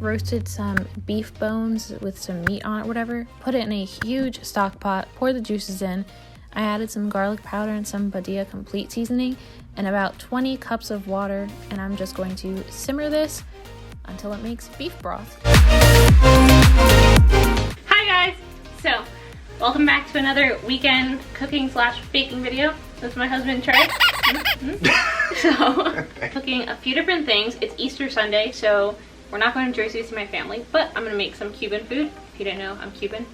roasted some beef bones with some meat on it, whatever. Put it in a huge stock pot, pour the juices in. I added some garlic powder and some Badia complete seasoning and about 20 cups of water, and I'm just going to simmer this until it makes beef broth. Hi guys! So, welcome back to another weekend cooking / baking video. This is my husband Trey. So, cooking a few different things. It's Easter Sunday, so we're not going to Jersey to see my family, but I'm going to make some Cuban food. If you didn't know, I'm Cuban.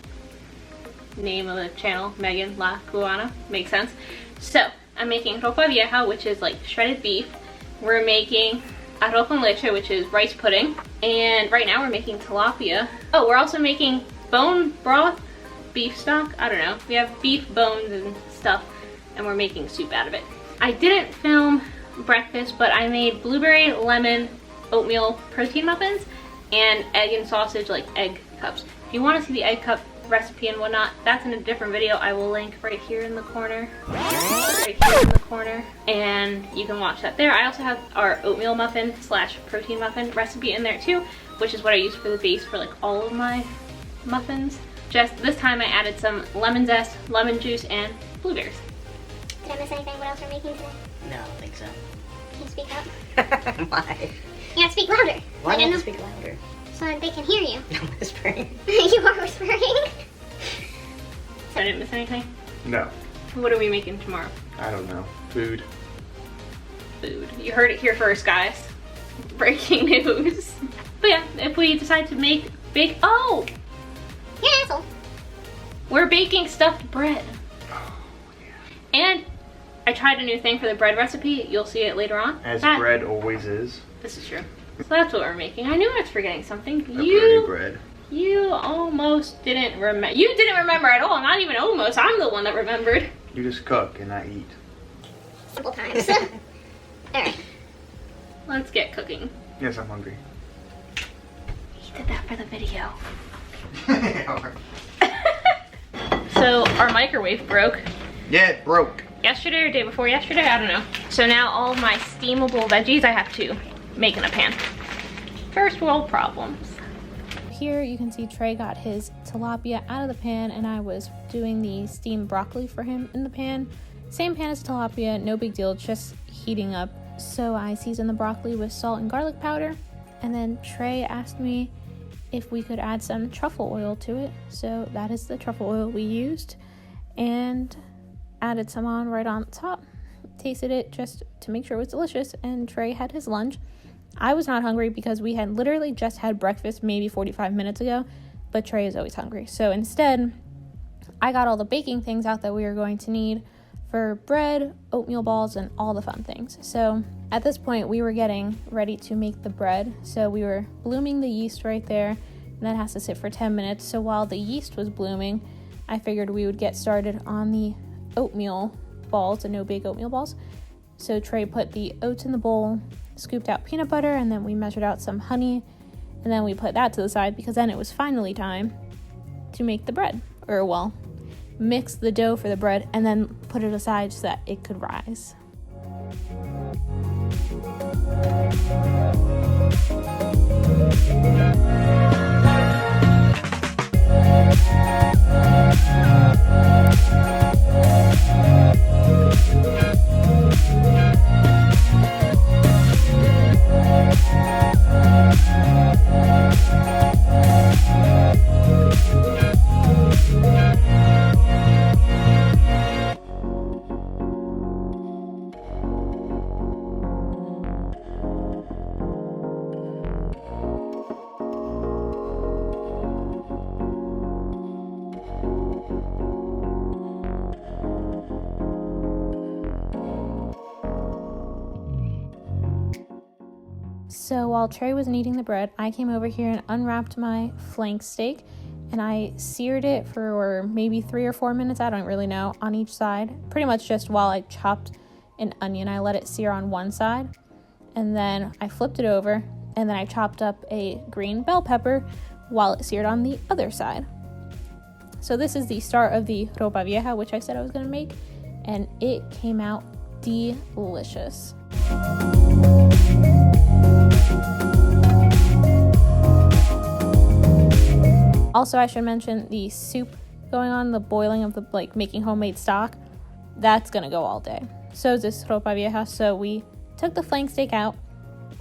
Name of the channel, MeaganLaCubana, makes sense. So, I'm making ropa vieja, which is like shredded beef. We're making arroz con leche, which is rice pudding. And right now we're making tilapia. Oh, we're also making bone broth, beef stock, I don't know. We have beef bones and stuff, and we're making soup out of it. I didn't film breakfast, but I made blueberry, lemon, oatmeal protein muffins, and egg and sausage, like egg cups. If you want to see the egg cup recipe and whatnot, that's in a different video. I will link right here in the corner. And you can watch that there. I also have our oatmeal muffin / protein muffin recipe in there too, which is what I use for the base for like all of my muffins. Just this time I added some lemon zest, lemon juice, and blueberries. Did I miss anything? What else we're making today? No, I don't think so. Can you speak up? Why? You have to speak louder. Why do you have to speak louder? So that they can hear you. I'm whispering. You are whispering. I didn't miss anything? No. What are we making tomorrow? I don't know. Food. Food. You heard it here first, guys. Breaking news. But yeah, if we decide to bake, oh! You're an asshole. We're baking stuffed bread. Oh, yeah. And I tried a new thing for the bread recipe. You'll see it later on. As bread always is. This is true. So that's what we're making. I knew I was forgetting something. Pepperoni bread. You almost didn't remember. You didn't remember at all. Not even almost. I'm the one that remembered. You just cook and I eat. Simple times. Alright. Let's get cooking. Yes, I'm hungry. He did that for the video. So our microwave broke. Yeah, it broke. Yesterday or day before yesterday, I don't know. So now all of my steamable veggies I have to make in a pan. First world problems. Here you can see Trey got his tilapia out of the pan, and I was doing the steamed broccoli for him in the pan. Same pan as tilapia, no big deal, just heating up. So I seasoned the broccoli with salt and garlic powder, and then Trey asked me if we could add some truffle oil to it. So that is the truffle oil we used, and added some on right on top. Tasted it just to make sure it was delicious, and Trey had his lunch. I was not hungry because we had literally just had breakfast maybe 45 minutes ago, but Trey is always hungry. So instead, I got all the baking things out that we were going to need for bread, oatmeal balls, and all the fun things. So at this point, we were getting ready to make the bread. So we were blooming the yeast right there, and that has to sit for 10 minutes. So while the yeast was blooming, I figured we would get started on the oatmeal balls, the no bake oatmeal balls. So Trey put the oats in the bowl, scooped out peanut butter, and then we measured out some honey, and then we put that to the side because then it was finally time to make the bread, or well, mix the dough for the bread and then put it aside so that it could rise. So while Trey was kneading the bread, I came over here and unwrapped my flank steak, and I seared it for maybe 3 or 4 minutes, I don't really know, on each side. Pretty much just while I chopped an onion, I let it sear on one side, and then I flipped it over, and then I chopped up a green bell pepper while it seared on the other side. So this is the start of the ropa vieja, which I said I was going to make, and it came out delicious. Also, I should mention the soup going on, the boiling of the, like, making homemade stock. That's gonna go all day. So is this ropa vieja. So we took the flank steak out,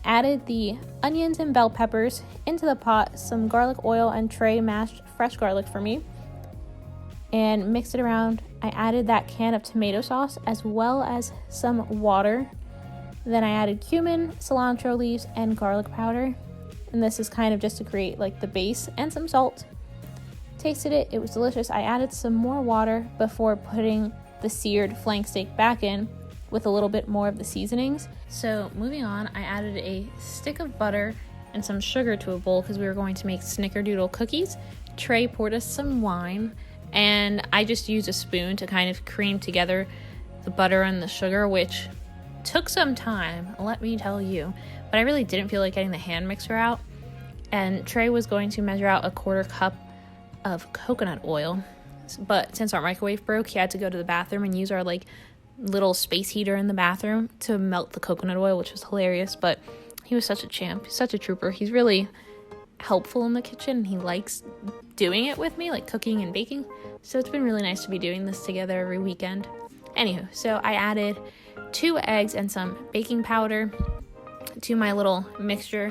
added the onions and bell peppers into the pot, some garlic oil, and Trey mashed fresh garlic for me, and mixed it around. I added that can of tomato sauce as well as some water. Then I added cumin, cilantro leaves, and garlic powder. And this is kind of just to create like the base, and some salt. Tasted it, it was delicious. I added some more water before putting the seared flank steak back in with a little bit more of the seasonings. So moving on, I added a stick of butter and some sugar to a bowl because we were going to make snickerdoodle cookies. Trey poured us some wine, and I just used a spoon to kind of cream together the butter and the sugar, which took some time, let me tell you. But I really didn't feel like getting the hand mixer out. And Trey was going to measure out a 1/4 cup of coconut oil. But since our microwave broke, he had to go to the bathroom and use our like little space heater in the bathroom to melt the coconut oil, which was hilarious. But he was such a champ, such a trooper. He's really helpful in the kitchen, and he likes doing it with me, like cooking and baking. So it's been really nice to be doing this together every weekend. Anywho, so I added 2 eggs and some baking powder to my little mixture,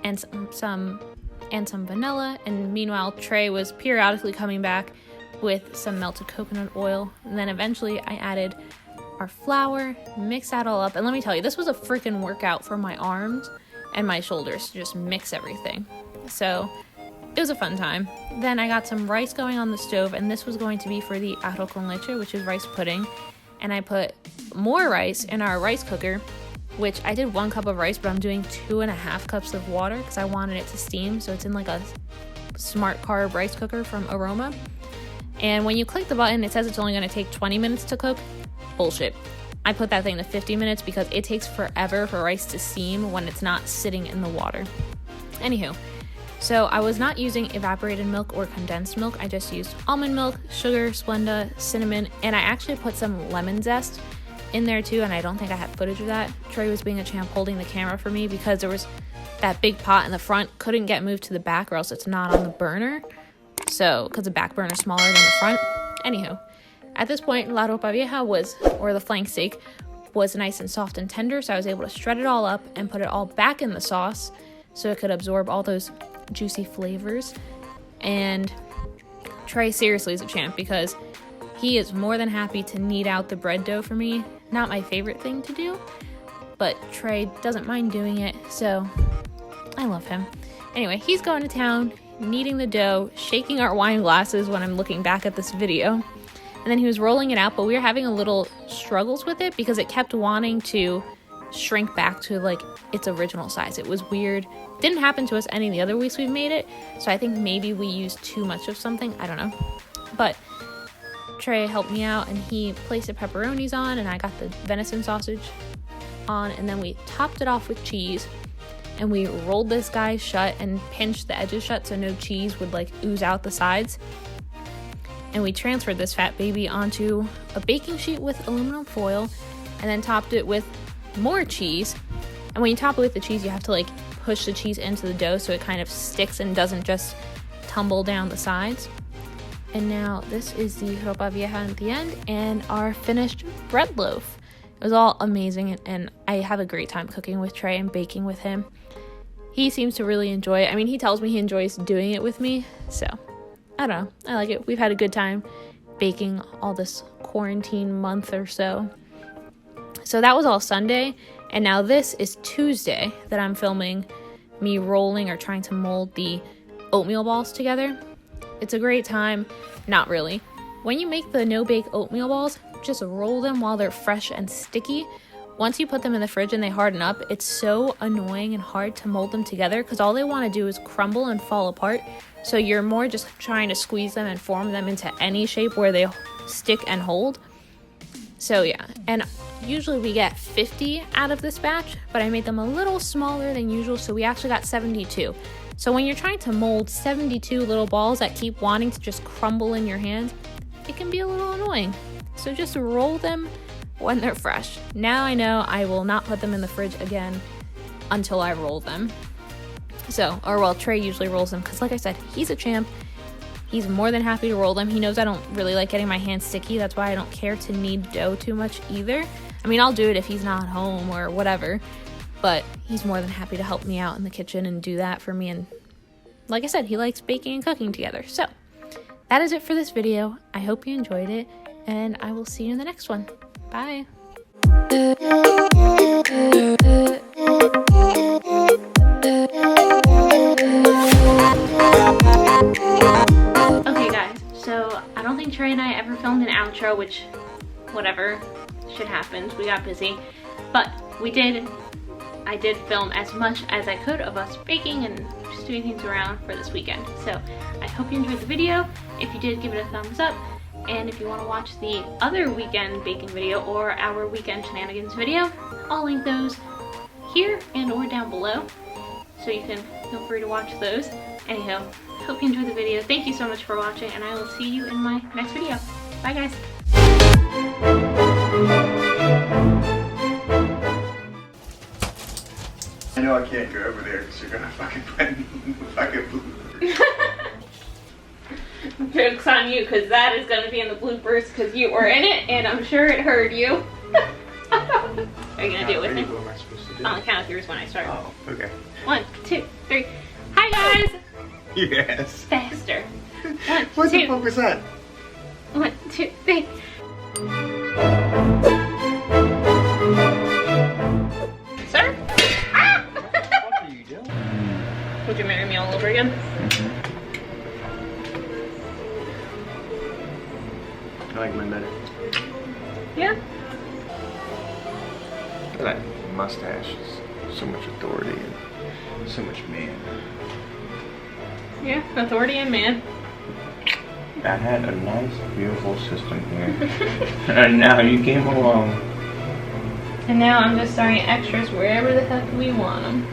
and some vanilla. And meanwhile, Trey was periodically coming back with some melted coconut oil. And then eventually I added our flour, mix that all up. And let me tell you, this was a freaking workout for my arms and my shoulders to just mix everything. So it was a fun time. Then I got some rice going on the stove, and this was going to be for the arroz con leche, which is rice pudding. And I put more rice in our rice cooker, which I did 1 cup of rice, but I'm doing 2.5 cups of water because I wanted it to steam. So it's in like a smart carb rice cooker from Aroma. And when you click the button, it says it's only going to take 20 minutes to cook. Bullshit. I put that thing to 50 minutes because it takes forever for rice to steam when it's not sitting in the water. Anywho, so I was not using evaporated milk or condensed milk. I just used almond milk, sugar, Splenda, cinnamon, and I actually put some lemon zest in there too, and I don't think I had footage of that. Trey was being a champ holding the camera for me because there was that big pot in the front, couldn't get moved to the back or else it's not on the burner. So, because the back burner is smaller than the front. Anywho, at this point, la ropa vieja or the flank steak, was nice and soft and tender, so I was able to shred it all up and put it all back in the sauce so it could absorb all those juicy flavors. And Trey seriously is a champ because he is more than happy to knead out the bread dough for me. Not my favorite thing to do, but Trey doesn't mind doing it, so I love him. Anyway, he's going to town, kneading the dough, shaking our wine glasses when I'm looking back at this video. And then he was rolling it out, but we were having a little struggles with it because it kept wanting to shrink back to like its original size. It was weird. Didn't happen to us any of the other weeks we've made it, so I think maybe we used too much of something. I don't know. But Trey helped me out, and he placed the pepperonis on, and I got the venison sausage on, and then we topped it off with cheese, and we rolled this guy shut and pinched the edges shut so no cheese would like ooze out the sides. And we transferred this fat baby onto a baking sheet with aluminum foil, and then topped it with more cheese. And when you top it with the cheese, you have to like push the cheese into the dough so it kind of sticks and doesn't just tumble down the sides. And now this is the ropa vieja at the end and our finished bread loaf. It was all amazing, and I have a great time cooking with Trey and baking with him. He seems to really enjoy it. I mean, he tells me he enjoys doing it with me, so I don't know. I like it. We've had a good time baking all this quarantine month or so. So that was all Sunday, and now this is Tuesday that I'm filming me rolling or trying to mold the oatmeal balls together. It's a great time. Not really. When you make the no-bake oatmeal balls, just roll them while they're fresh and sticky. Once you put them in the fridge and they harden up, it's so annoying and hard to mold them together because all they want to do is crumble and fall apart. So you're more just trying to squeeze them and form them into any shape where they stick and hold. So yeah, and usually we get 50 out of this batch, but I made them a little smaller than usual, so we actually got 72. So when you're trying to mold 72 little balls that keep wanting to just crumble in your hand, it can be a little annoying. So just roll them when they're fresh. Now I know I will not put them in the fridge again until I roll them. So, or well, Trey usually rolls them because like I said, he's a champ he's more than happy to roll them. He knows I don't really like getting my hands sticky. That's why I don't care to knead dough too much either. I mean, I'll do it if he's not home or whatever, but he's more than happy to help me out in the kitchen and do that for me. And like I said, he likes baking and cooking together. So that is it for this video. I hope you enjoyed it, and I will see you in the next one. Bye. Okay guys, so I don't think Trey and I ever filmed an outro, which, whatever, shit happens, we got busy, but I did film as much as I could of us baking and just doing things around for this weekend. So I hope you enjoyed the video. If you did, give it a thumbs up, and if you want to watch the other weekend baking video or our weekend shenanigans video, I'll link those here and or down below, so you can feel free to watch those. Anyhow, hope you enjoyed the video. Thank you so much for watching, and I will see you in my next video. Bye guys. I know I can't go over there because you're gonna fucking put fucking bloopers. Joke's on you, because that is going to be in the bloopers because you were in it, and I'm sure it heard you. Are you going to do it with me? What am I supposed to do? On the count of 3 is when I start. Oh, okay. 1, 2, 3. Hi guys! Yes. Faster. 1, What 2. the fuck was that? 1, 2, 3. Sir? Ah! What the fuck are you doing? Would you marry me all over again? I like my better. Yeah. I like mustaches. So much authority and so much man. Yeah, authority and man. I had a nice, beautiful system here. And now you came along. And now I'm just throwing extras wherever the heck we want them.